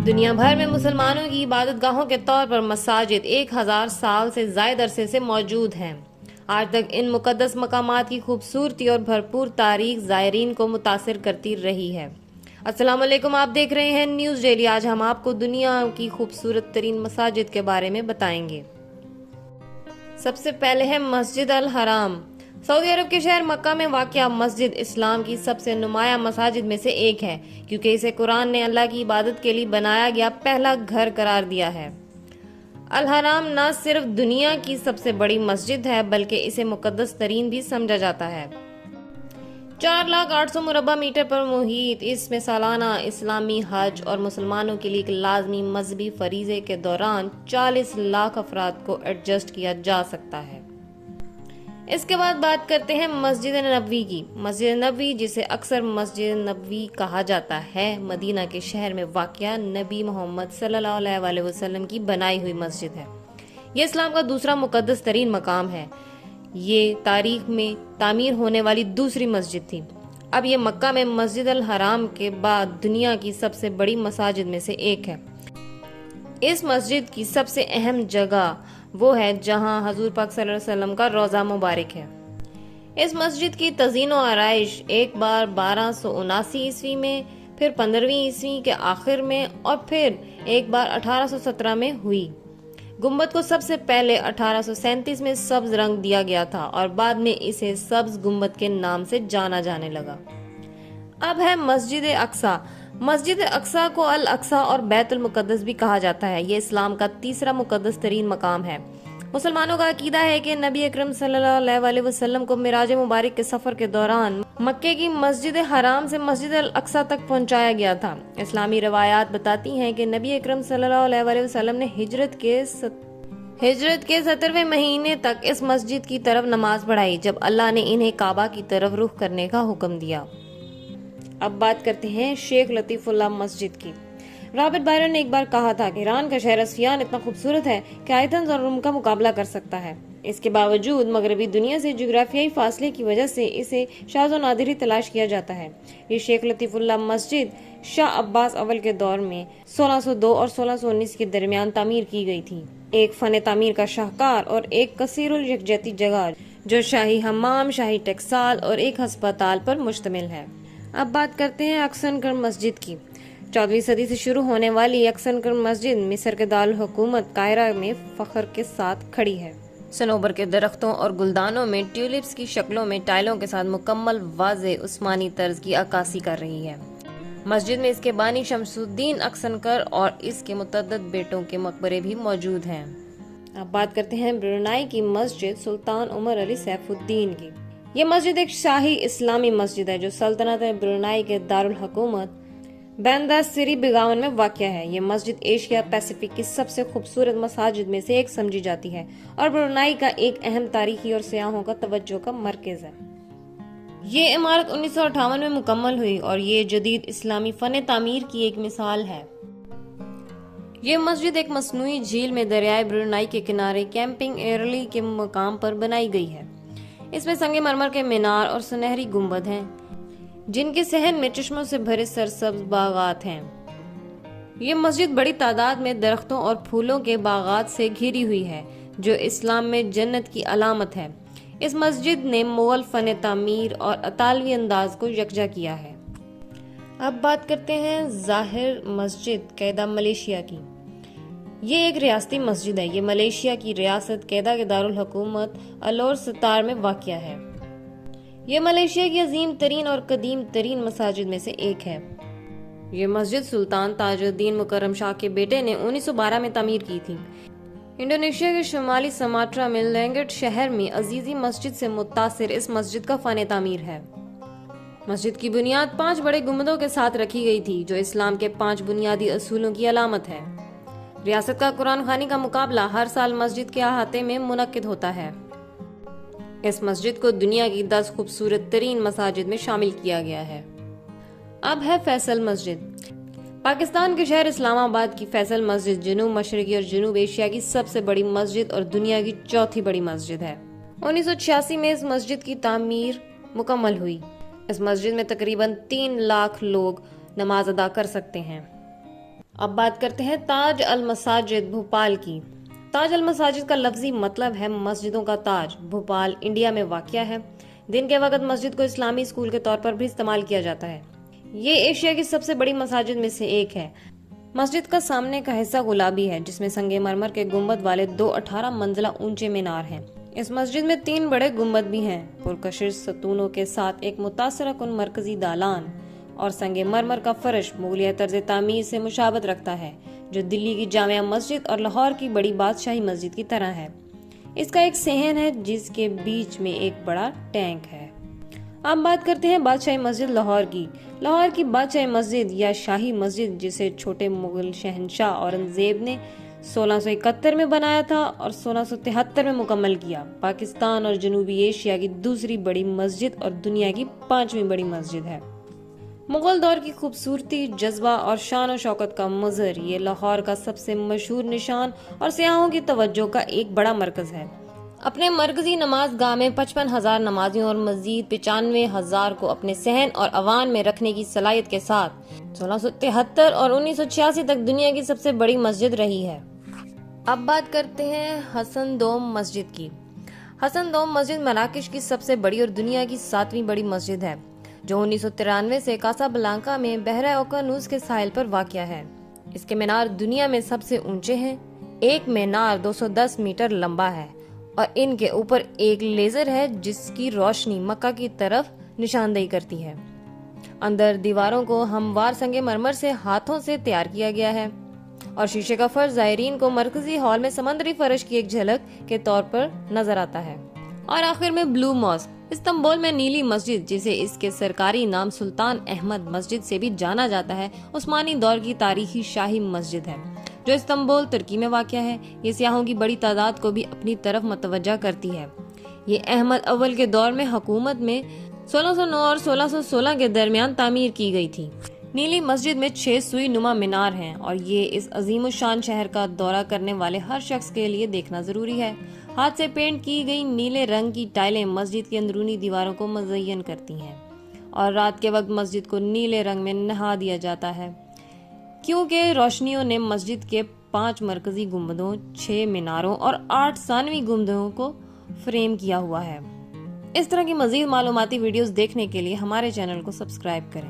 دنیا بھر میں مسلمانوں کی عبادت گاہوں کے طور پر مساجد 1000 سال سے زائد عرصے سے موجود ہیں۔ آج تک ان مقدس مقامات کی خوبصورتی اور بھرپور تاریخ زائرین کو متاثر کرتی رہی ہے۔ السلام علیکم، آپ دیکھ رہے ہیں نیوز ڈیلی۔ آج ہم آپ کو دنیا کی خوبصورت ترین مساجد کے بارے میں بتائیں گے۔ سب سے پہلے ہے مسجد الحرام۔ سعودی عرب کے شہر مکہ میں واقع مسجد اسلام کی سب سے نمایاں مساجد میں سے ایک ہے، کیونکہ اسے قرآن نے اللہ کی عبادت کے لیے بنایا گیا پہلا گھر قرار دیا ہے۔ الحرام نہ صرف دنیا کی سب سے بڑی مسجد ہے بلکہ اسے مقدس ترین بھی سمجھا جاتا ہے۔ 4,08,000 مربع میٹر پر محیط اس میں سالانہ اسلامی حج اور مسلمانوں کے لیے ایک لازمی مذہبی فریضے کے دوران 40 لاکھ افراد کو ایڈجسٹ کیا جا سکتا ہے۔ اس کے بعد بات کرتے ہیں مسجد نبوی کی۔ مسجد نبوی، جسے اکثر مسجد نبوی کہا جاتا ہے، مدینہ کے شہر میں واقع نبی محمد صلی اللہ علیہ وسلم کی بنائی ہوئی مسجد ہے۔ یہ اسلام کا دوسرا مقدس ترین مقام ہے۔ یہ تاریخ میں تعمیر ہونے والی دوسری مسجد تھی۔ اب یہ مکہ میں مسجد الحرام کے بعد دنیا کی سب سے بڑی مساجد میں سے ایک ہے۔ اس مسجد کی سب سے اہم جگہ وہ ہے جہاں حضور پاک صلی اللہ علیہ وسلم کا روضہ مبارک ہے۔ اس مسجد کی تزئین و آرائش ایک بار 1279 عیسوی میں، پھر 15ویں عیسوی کے آخر میں اور پھر ایک بار 1817 میں ہوئی۔ گنبد کو سب سے پہلے 1837 میں سبز رنگ دیا گیا تھا اور بعد میں اسے سبز گنبد کے نام سے جانا جانے لگا۔ اب ہے مسجد اقصی۔ مسجد اقصی کو الاقصی اور بیت المقدس بھی کہا جاتا ہے۔ یہ اسلام کا تیسرا مقدس ترین مقام ہے۔ مسلمانوں کا عقیدہ ہے کہ نبی اکرم صلی اللہ علیہ وسلم کو معراج مبارک کے سفر کے دوران مکے کی مسجد حرام سے مسجد الاقصی تک پہنچایا گیا تھا۔ اسلامی روایات بتاتی ہیں کہ نبی اکرم صلی اللہ علیہ وسلم نے ہجرت کے 17ویں مہینے تک اس مسجد کی طرف نماز پڑھائی، جب اللہ نے انہیں کعبہ کی طرف رخ کرنے کا حکم دیا۔ اب بات کرتے ہیں شیخ لطیف اللہ مسجد کی۔ رابرٹ بائرن نے ایک بار کہا تھا کہ ایران کا شہر اسفیان اتنا خوبصورت ہے کہ ایتھنز اور روم کا مقابلہ کر سکتا ہے۔ اس کے باوجود مغربی دنیا سے جغرافیائی فاصلے کی وجہ سے اسے شاذ و نادر ہی تلاش کیا جاتا ہے۔ یہ شیخ لطیف اللہ مسجد شاہ عباس اول کے دور میں 1602 اور 1619 کے درمیان تعمیر کی گئی تھی۔ ایک فن تعمیر کا شاہکار اور ایک کثیر الیکجہتی جگہ جو شاہی حمام، شاہی ٹکسال اور ایک ہسپتال پر مشتمل ہے۔ اب بات کرتے ہیں اکسنکر مسجد کی۔ 14ویں صدی سے شروع ہونے والی اکسنکر مسجد مصر کے دارالحکومت قاہرہ میں فخر کے ساتھ کھڑی ہے۔ صنوبر کے درختوں اور گلدانوں میں ٹیولپس کی شکلوں میں ٹائلوں کے ساتھ مکمل واضح عثمانی طرز کی عکاسی کر رہی ہے۔ مسجد میں اس کے بانی شمس الدین اکسنکر اور اس کے متعدد بیٹوں کے مقبرے بھی موجود ہیں۔ اب بات کرتے ہیں برونائی کی مسجد سلطان عمر علی سیف الدین کی۔ یہ مسجد ایک شاہی اسلامی مسجد ہے جو سلطنت برونائی کے دارالحکومت بندر سری بیگاون میں واقع ہے۔ یہ مسجد ایشیا پیسیفک کی سب سے خوبصورت مساجد میں سے ایک سمجھی جاتی ہے اور برونائی کا ایک اہم تاریخی اور سیاحوں کا توجہ کا مرکز ہے۔ یہ عمارت 1958 میں مکمل ہوئی اور یہ جدید اسلامی فن تعمیر کی ایک مثال ہے۔ یہ مسجد ایک مصنوعی جھیل میں دریائے برونائی کے کنارے کیمپنگ ایرلی کے مقام پر بنائی گئی ہے۔ اس میں سنگ مرمر کے مینار اور سنہری گنبد ہیں جن کے صحن میں چشموں سے بھرے سرسبز باغات ہیں۔ یہ مسجد بڑی تعداد میں درختوں اور پھولوں کے باغات سے گھری ہوئی ہے جو اسلام میں جنت کی علامت ہے۔ اس مسجد نے مغل فن تعمیر اور اطالوی انداز کو یکجا کیا ہے۔ اب بات کرتے ہیں ظاہر مسجد قیدا ملیشیا کی۔ یہ ایک ریاستی مسجد ہے۔ یہ ملیشیا کی ریاست قیدا کے دارالحکومت الور ستار میں واقع ہے۔ یہ ملیشیا کی عظیم ترین اور قدیم ترین مساجد میں سے ایک ہے۔ یہ مسجد سلطان تاج الدین مکرم شاہ کے بیٹے نے 1912 میں تعمیر کی تھی۔ انڈونیشیا کے شمالی سماٹرا میں لینگٹ شہر میں عزیزی مسجد سے متاثر اس مسجد کا فن تعمیر ہے۔ مسجد کی بنیاد 5 بڑے گنبدوں کے ساتھ رکھی گئی تھی جو اسلام کے 5 بنیادی اصولوں کی علامت ہے۔ ریاست کا قرآن خوانی کا مقابلہ ہر سال مسجد کے احاطے میں منعقد ہوتا ہے۔ اس مسجد کو دنیا کی 10 خوبصورت ترین مساجد میں شامل کیا گیا ہے۔ اب ہے فیصل مسجد۔ پاکستان کے شہر اسلام آباد کی فیصل مسجد جنوب مشرقی اور جنوب ایشیا کی سب سے بڑی مسجد اور دنیا کی چوتھی بڑی مسجد ہے۔ 1986 میں اس مسجد کی تعمیر مکمل ہوئی۔ اس مسجد میں تقریباً 3 لاکھ لوگ نماز ادا کر سکتے ہیں۔ اب بات کرتے ہیں تاج المساجد بھوپال کی۔ تاج المساجد کا لفظی مطلب ہے مسجدوں کا تاج۔ بھوپال انڈیا میں واقع ہے۔ دن کے وقت مسجد کو اسلامی اسکول کے طور پر بھی استعمال کیا جاتا ہے۔ یہ ایشیا کی سب سے بڑی مساجد میں سے ایک ہے۔ مسجد کا سامنے کا حصہ گلابی ہے، جس میں سنگ مرمر کے گنبد والے 2 18 منزلہ اونچے مینار ہیں۔ اس مسجد میں 3 بڑے گنبد بھی ہیں، پرکشش ستونوں کے ساتھ ایک متاثرہ کن مرکزی دالان اور سنگ مرمر کا فرش مغلیہ طرز تعمیر سے مشابہت رکھتا ہے، جو دلی کی جامع مسجد اور لاہور کی بڑی بادشاہی مسجد کی طرح ہے۔ اس کا ایک صحن ہے جس کے بیچ میں ایک بڑا ٹینک ہے۔ اب بات کرتے ہیں بادشاہی مسجد لاہور کی۔ لاہور کی بادشاہی مسجد یا شاہی مسجد، جسے چھوٹے مغل شہنشاہ اورنگزیب نے 1671 میں بنایا تھا اور 1673 میں مکمل کیا، پاکستان اور جنوبی ایشیا کی دوسری بڑی مسجد اور دنیا کی 5ویں بڑی مسجد ہے۔ مغل دور کی خوبصورتی، جذبہ اور شان و شوکت کا مظہر، یہ لاہور کا سب سے مشہور نشان اور سیاحوں کی توجہ کا ایک بڑا مرکز ہے۔ اپنے مرکزی نماز گاہ میں 55,000 نمازیوں اور مزید 95,000 کو اپنے صحن اور اوان میں رکھنے کی صلاحیت کے ساتھ 1673 اور 1986 تک دنیا کی سب سے بڑی مسجد رہی ہے۔ اب بات کرتے ہیں حسن دوم مسجد کی۔ حسن دوم مسجد مراکش کی سب سے بڑی اور دنیا کی 7ویں بڑی مسجد ہے، جو 1993 سے کاسا بلانکا میں بحیرہ اوقیانوس کے ساحل پر واقع ہے۔ اس کے مینار دنیا میں سب سے اونچے ہیں۔ ایک مینار 210 میٹر لمبا ہے اور ان کے اوپر ایک لیزر ہے جس کی روشنی مکہ کی طرف نشاندہی کرتی ہے۔ اندر دیواروں کو ہموار سنگ مرمر سے ہاتھوں سے تیار کیا گیا ہے اور شیشے کا فرش زائرین کو مرکزی ہال میں سمندری فرش کی ایک جھلک کے طور پر نظر آتا ہے۔ اور آخر میں بلو ماسک، استنبول میں نیلی مسجد، جسے اس کے سرکاری نام سلطان احمد مسجد سے بھی جانا جاتا ہے، عثمانی دور کی تاریخی شاہی مسجد ہے جو استنبول ترکی میں واقع ہے۔ یہ سیاحوں کی بڑی تعداد کو بھی اپنی طرف متوجہ کرتی ہے۔ یہ احمد اول کے دور میں حکومت میں 1609 اور 1616 کے درمیان تعمیر کی گئی تھی۔ نیلی مسجد میں 6 سوئی نما مینار ہیں اور یہ اس عظیم الشان شہر کا دورہ کرنے والے ہر شخص کے لیے دیکھنا ضروری ہے۔ ہاتھ سے پینٹ کی گئی نیلے رنگ کی ٹائلیں مسجد کی اندرونی دیواروں کو مزین کرتی ہیں اور رات کے وقت مسجد کو نیلے رنگ میں نہا دیا جاتا ہے، کیونکہ روشنیوں نے مسجد کے 5 مرکزی گنبدوں، 6 میناروں اور 8 ثانوی گنبدوں کو فریم کیا ہوا ہے۔ اس طرح کی مزید معلوماتی ویڈیوز دیکھنے کے لیے ہمارے چینل کو سبسکرائب کریں۔